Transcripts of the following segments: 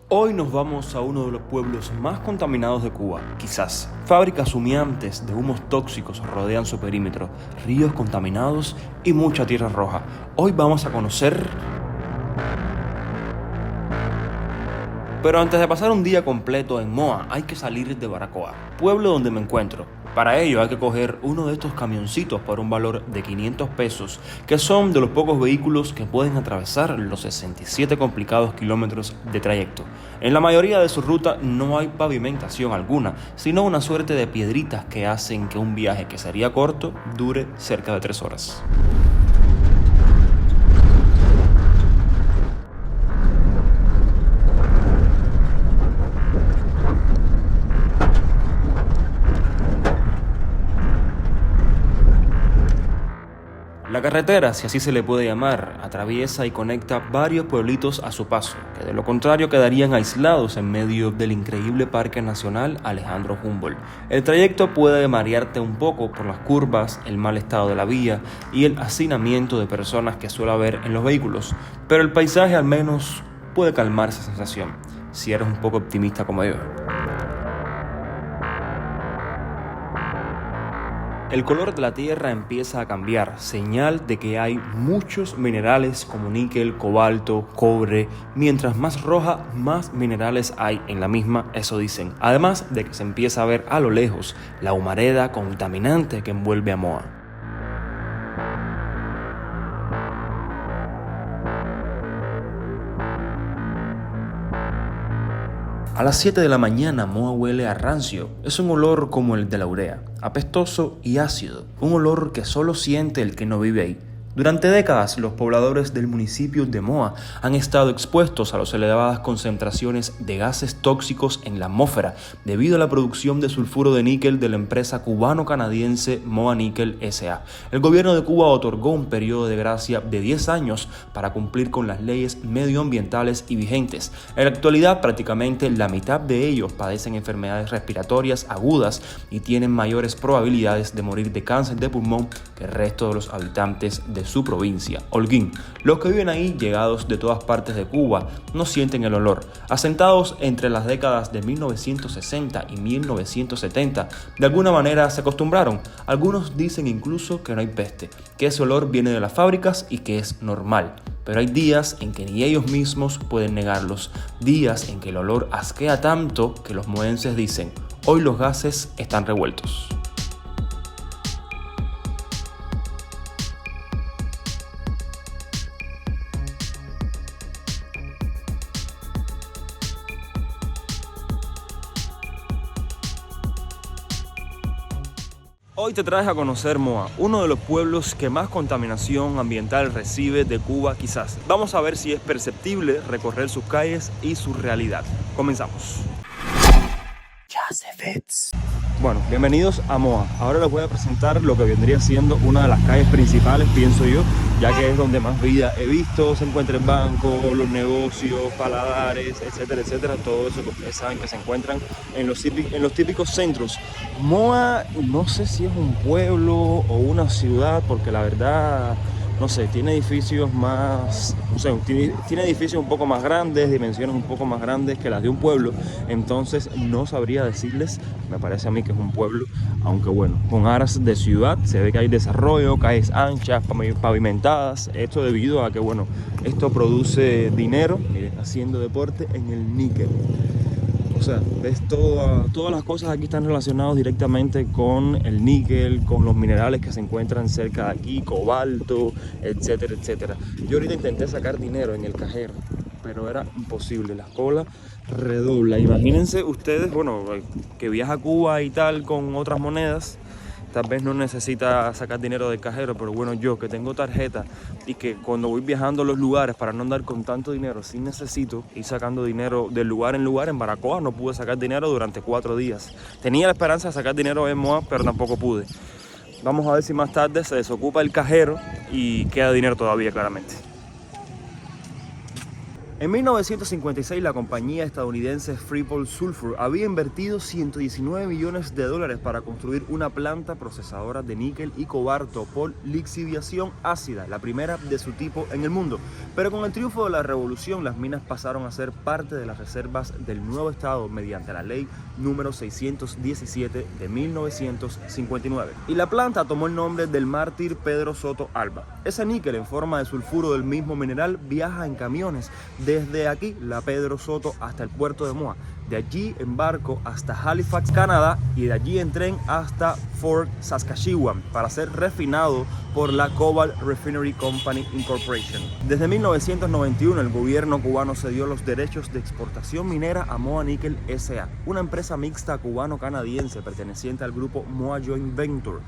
Hoy nos vamos a uno de los pueblos más contaminados de Cuba, quizás. Fábricas humeantes de humos tóxicos rodean su perímetro, ríos contaminados y mucha tierra roja. Hoy vamos a conocer... Pero antes de pasar un día completo en Moa, hay que salir de Baracoa, pueblo donde me encuentro. Para ello hay que coger uno de estos camioncitos por un valor de 500 pesos, que son de los pocos vehículos que pueden atravesar los 67 complicados kilómetros de trayecto. En la mayoría de su ruta no hay pavimentación alguna, sino una suerte de piedritas que hacen que un viaje que sería corto dure cerca de 3 horas. La carretera, si así se le puede llamar, atraviesa y conecta varios pueblitos a su paso, que de lo contrario quedarían aislados en medio del increíble Parque Nacional Alejandro Humboldt. El trayecto puede marearte un poco por las curvas, el mal estado de la vía y el hacinamiento de personas que suele haber en los vehículos, pero el paisaje al menos puede calmar esa sensación, si eres un poco optimista como yo. El color de la tierra empieza a cambiar, señal de que hay muchos minerales como níquel, cobalto, cobre. Mientras más roja, más minerales hay en la misma, eso dicen. Además de que se empieza a ver a lo lejos la humareda contaminante que envuelve a Moa. A las 7 de la mañana Moa huele a rancio. Es un olor como el de la urea, apestoso y ácido, un olor que solo siente el que no vive ahí. Durante décadas, los pobladores del municipio de Moa han estado expuestos a las elevadas concentraciones de gases tóxicos en la atmósfera debido a la producción de sulfuro de níquel de la empresa cubano-canadiense Moa Nickel S.A. El gobierno de Cuba otorgó un periodo de gracia de 10 años para cumplir con las leyes medioambientales y vigentes. En la actualidad, prácticamente la mitad de ellos padecen enfermedades respiratorias agudas y tienen mayores probabilidades de morir de cáncer de pulmón que el resto de los habitantes de su provincia, Holguín. Los que viven ahí, llegados de todas partes de Cuba, no sienten el olor. Asentados entre las décadas de 1960 y 1970, de alguna manera se acostumbraron. Algunos dicen incluso que no hay peste, que ese olor viene de las fábricas y que es normal. Pero hay días en que ni ellos mismos pueden negarlos, días en que el olor asquea tanto que los moenses dicen: hoy los gases están revueltos. Hoy te traes a conocer Moa, uno de los pueblos que más contaminación ambiental recibe de Cuba quizás. Vamos a ver si es perceptible recorrer sus calles y su realidad. Comenzamos. Bueno, bienvenidos a Moa. Ahora les voy a presentar lo que vendría siendo una de las calles principales, pienso yo, ya que es donde más vida he visto. Se encuentra el banco, los negocios, paladares, etcétera, etcétera. Todo eso que ustedes saben que se encuentran en los típicos centros. Moa, no sé si es un pueblo o una ciudad, porque la verdad... no sé, tiene edificios más, no sé, tiene edificios un poco más grandes, dimensiones un poco más grandes que las de un pueblo, entonces no sabría decirles, me parece a mí que es un pueblo, aunque bueno, con aras de ciudad, se ve que hay desarrollo, calles anchas, pavimentadas, esto debido a que bueno, esto produce dinero, haciendo deporte en el níquel. O sea, ves todas las cosas aquí están relacionadas directamente con el níquel, con los minerales que se encuentran cerca de aquí, cobalto, etcétera, etcétera. Yo ahorita intenté sacar dinero en el cajero, pero era imposible, la cola redobla. Imagínense ustedes, bueno, que viaja a Cuba y tal con otras monedas, tal vez no necesita sacar dinero del cajero, pero bueno, yo que tengo tarjeta y que cuando voy viajando a los lugares para no andar con tanto dinero, sí necesito ir sacando dinero de lugar en lugar. En Baracoa no pude sacar dinero durante 4 días. Tenía la esperanza de sacar dinero en Moa, pero tampoco pude. Vamos a ver si más tarde se desocupa el cajero y queda dinero todavía, claramente. En 1956 la compañía estadounidense Freeport Sulfur había invertido $119 millones para construir una planta procesadora de níquel y cobalto por lixiviación ácida, la primera de su tipo en el mundo. Pero con el triunfo de la revolución, las minas pasaron a ser parte de las reservas del nuevo estado mediante la ley número 617 de 1959. Y la planta tomó el nombre del mártir Pedro Soto Alba. Ese níquel en forma de sulfuro del mismo mineral viaja en camiones desde aquí, la Pedro Soto, hasta el puerto de Moa. De allí en barco hasta Halifax, Canadá, y de allí en tren hasta Fort Saskatchewan para ser refinado por la Cobalt Refinery Company Incorporation. Desde 1991 el gobierno cubano cedió los derechos de exportación minera a Moa Nickel S.A., una empresa mixta cubano-canadiense perteneciente al grupo Moa Joint Venture.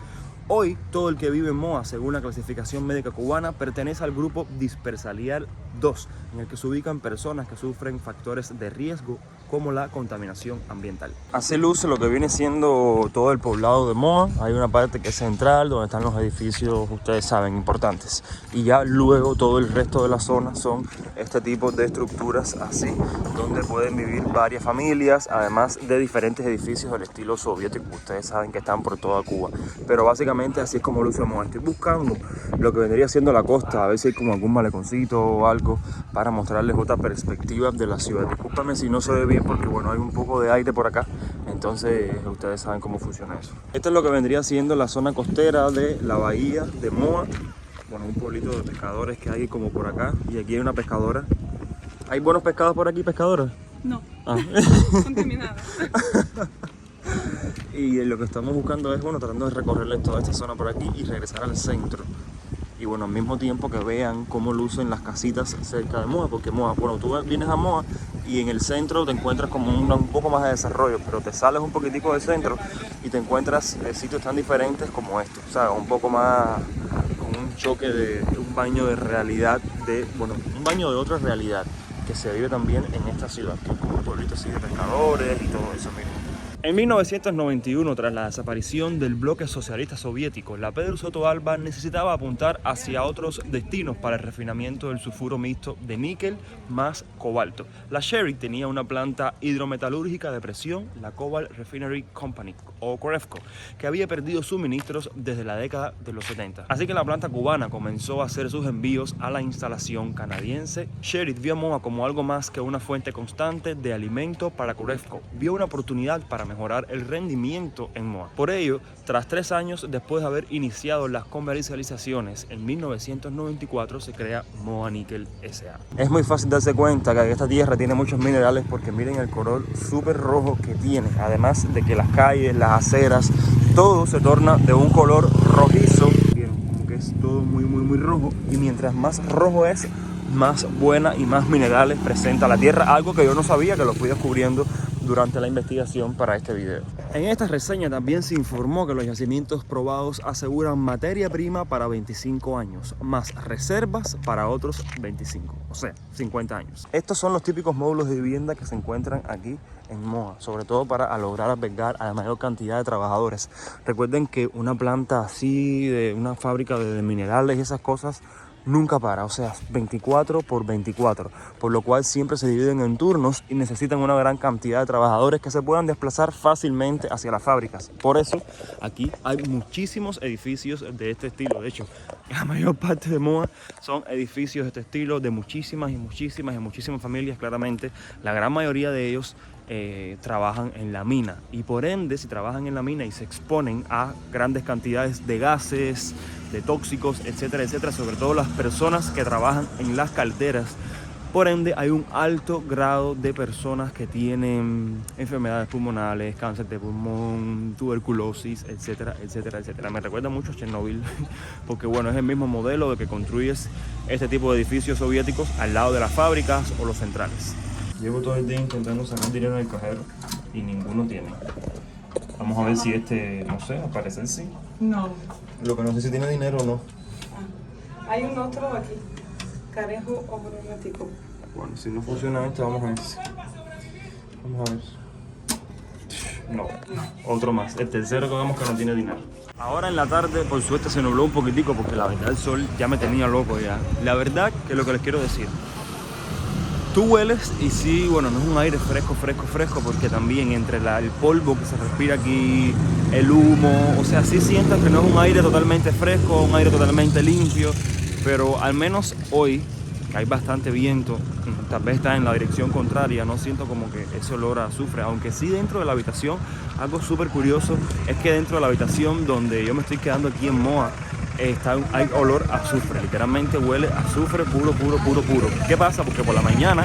Hoy, todo el que vive en Moa, según la clasificación médica cubana, pertenece al grupo dispersarial 2, en el que se ubican personas que sufren factores de riesgo como la contaminación ambiental. Así luce lo que viene siendo todo el poblado de Moa. Hay una parte que es central, donde están los edificios, ustedes saben, importantes. Y ya luego todo el resto de la zona son este tipo de estructuras así, donde pueden vivir varias familias, además de diferentes edificios del estilo soviético. Ustedes saben que están por toda Cuba. Pero básicamente así es como luce Moa. Estoy buscando lo que vendría siendo la costa, a ver si hay como algún maleconcito o algo para mostrarles otra perspectiva de la ciudad. Discúlpame si no se ve bien porque bueno, hay un poco de aire por acá, entonces ustedes saben cómo funciona eso. Esto es lo que vendría siendo la zona costera de la bahía de Moa. Bueno, un pueblito de pescadores que hay como por acá, y aquí hay una pescadora. ¿Hay buenos pescados por aquí, pescadora? No, contaminada. Y lo que estamos buscando es, bueno, tratando de recorrerles toda esta zona por aquí y regresar al centro. Y bueno, al mismo tiempo que vean cómo lucen las casitas cerca de Moa, porque Moa, bueno, tú vienes a Moa y en el centro te encuentras como un poco más de desarrollo, pero te sales un poquitico del centro y te encuentras sitios tan diferentes como estos, o sea, un poco más con un choque de un baño de realidad, un baño de otra realidad que se vive también en esta ciudad, que es como un pueblito así de pescadores y todo eso, miren. En 1991, tras la desaparición del bloque socialista soviético, la Pedro Soto Alba necesitaba apuntar hacia otros destinos para el refinamiento del sulfuro mixto de níquel más cobalto. La Sherritt tenía una planta hidrometalúrgica de presión, la Cobalt Refinery Company, o COREFCO, que había perdido suministros desde la década de los 70. Así que la planta cubana comenzó a hacer sus envíos a la instalación canadiense. Sherritt vio a Moa como algo más que una fuente constante de alimento para COREFCO. Vio una oportunidad para mejorar el rendimiento en Moa. Por ello, tras 3 años después de haber iniciado las comercializaciones, en 1994 se crea Moa Nickel S.A. Es muy fácil darse cuenta que esta tierra tiene muchos minerales porque miren el color súper rojo que tiene, además de que las calles, las aceras, todo se torna de un color rojizo. Miren, como que es todo muy rojo, y mientras más rojo es, más buena y más minerales presenta la tierra, algo que yo no sabía, que lo fui descubriendo durante la investigación para este video. En esta reseña también se informó que los yacimientos probados aseguran materia prima para 25 años, más reservas para otros 25, o sea, 50 años. Estos son los típicos módulos de vivienda que se encuentran aquí en Moa, sobre todo para lograr albergar a la mayor cantidad de trabajadores. Recuerden que una planta así, de una fábrica de minerales y esas cosas, nunca para, o sea, 24 por 24, por lo cual siempre se dividen en turnos y necesitan una gran cantidad de trabajadores que se puedan desplazar fácilmente hacia las fábricas. Por eso aquí hay muchísimos edificios de este estilo. De hecho, la mayor parte de Moa son edificios de este estilo, de muchísimas familias. Claramente la gran mayoría de ellos trabajan en la mina, y por ende, si trabajan en la mina y se exponen a grandes cantidades de gases, de tóxicos, etcétera, sobre todo las personas que trabajan en las calderas, por ende hay un alto grado de personas que tienen enfermedades pulmonares, cáncer de pulmón, tuberculosis, etcétera. Me recuerda mucho a Chernobyl, porque bueno, es el mismo modelo de que construyes este tipo de edificios soviéticos al lado de las fábricas o los centrales. Llevo todo el día intentando sacar dinero del cajero y ninguno tiene. Vamos a ver si este, no sé, al parecer sí. No. Lo que no sé si tiene dinero o no. Hay un otro aquí, carejo automático. Bueno, si no funciona este, vamos a ese. Vamos a ver. No, otro más. El tercero que vemos que no tiene dinero. Ahora en la tarde, por suerte, se nubló un poquitico porque la verdad el sol ya me tenía loco ya. La verdad que lo que les quiero decir, Tú hueles y sí, bueno, no es un aire fresco, porque también entre el polvo que se respira aquí, el humo, o sea, sí sientas que no es un aire totalmente fresco, un aire totalmente limpio, pero al menos hoy, que hay bastante viento, tal vez está en la dirección contraria, no siento como que ese olor a azufre, aunque sí dentro de la habitación, algo súper curioso es que dentro de la habitación donde yo me estoy quedando aquí en Moa, hay olor a azufre, literalmente huele a azufre puro. ¿Qué pasa? Porque por la mañana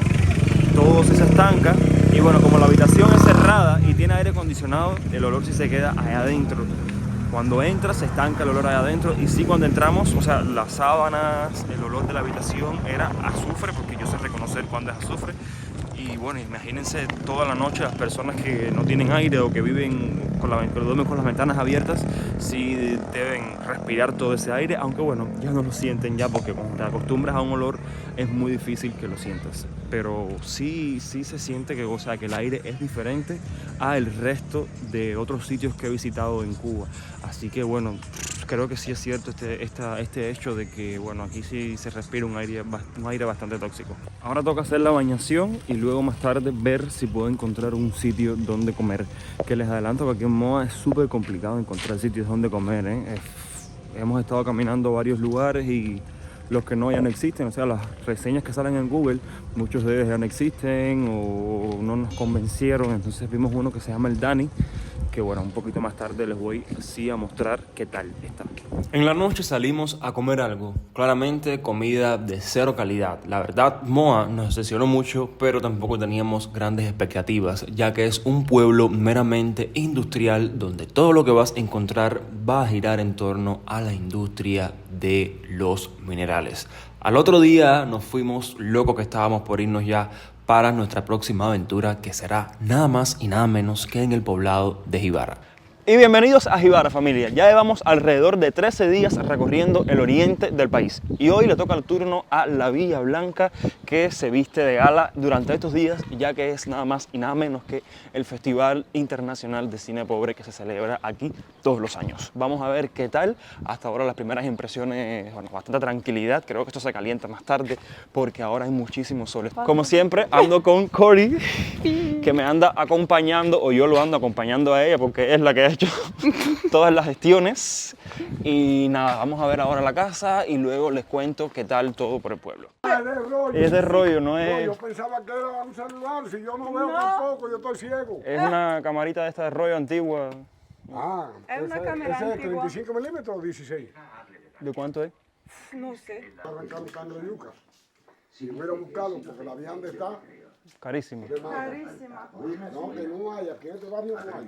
todo se estanca y bueno, como la habitación es cerrada y tiene aire acondicionado, el olor sí se queda allá adentro. Cuando entras se estanca el olor allá adentro y sí, cuando entramos, o sea, las sábanas, el olor de la habitación era azufre, porque yo sé reconocer cuando es azufre. Y bueno, imagínense toda la noche las personas que no tienen aire o que viven que duermen con las ventanas abiertas, sí deben respirar todo ese aire, aunque bueno, ya no lo sienten ya, porque cuando te acostumbras a un olor es muy difícil que lo sientas. Pero sí se siente que, o sea, que el aire es diferente al resto de otros sitios que he visitado en Cuba. Así que bueno, creo que sí es cierto este hecho de que bueno, aquí sí se respira un aire bastante tóxico. Ahora toca hacer la bañación y luego más tarde ver si puedo encontrar un sitio donde comer. Que les adelanto que aquí en Moa es súper complicado encontrar sitios donde comer, ¿eh? Hemos estado caminando varios lugares y los que no ya no existen, o sea, las reseñas que salen en Google, muchos de ellos ya no existen o no nos convencieron. Entonces vimos uno que se llama el Dani, que bueno, un poquito más tarde les voy así a mostrar qué tal está. En la noche salimos a comer algo, claramente comida de cero calidad. La verdad, Moa nos decepcionó mucho, pero tampoco teníamos grandes expectativas, ya que es un pueblo meramente industrial donde todo lo que vas a encontrar va a girar en torno a la industria de los minerales. Al otro día nos fuimos, locos que estábamos por irnos ya para nuestra próxima aventura, que será nada más y nada menos que en el poblado de Jibara. Y bienvenidos a Jibara, familia. Ya llevamos alrededor de 13 días recorriendo el oriente del país y hoy le toca el turno a la Villa Blanca, que se viste de gala durante estos días, ya que es nada más y nada menos que el Festival Internacional de Cine Pobre que se celebra aquí todos los años. Vamos a ver qué tal. Hasta ahora las primeras impresiones, bueno, bastante tranquilidad. Creo que esto se calienta más tarde porque ahora hay muchísimo sol. Como siempre, ando con Cory, que me anda acompañando, o yo lo ando acompañando a ella porque es la que ha hecho todas las gestiones. Y nada, vamos a ver ahora la casa y luego les cuento qué tal todo por el pueblo. Es de rollo, no es... Yo pensaba que era un celular, si yo no veo tampoco, yo estoy ciego. Es una camarita de esta de rollo antigua. Ah, Es una cámara ¿ese es antigua. 35 milímetros o 16? ¿De cuánto es? No sé. Arrancar buscando de yuca. Si hubiera buscado, porque la vianda está Carísimo. de más. Carísima. No, que no hay, aquí en este barrio no hay.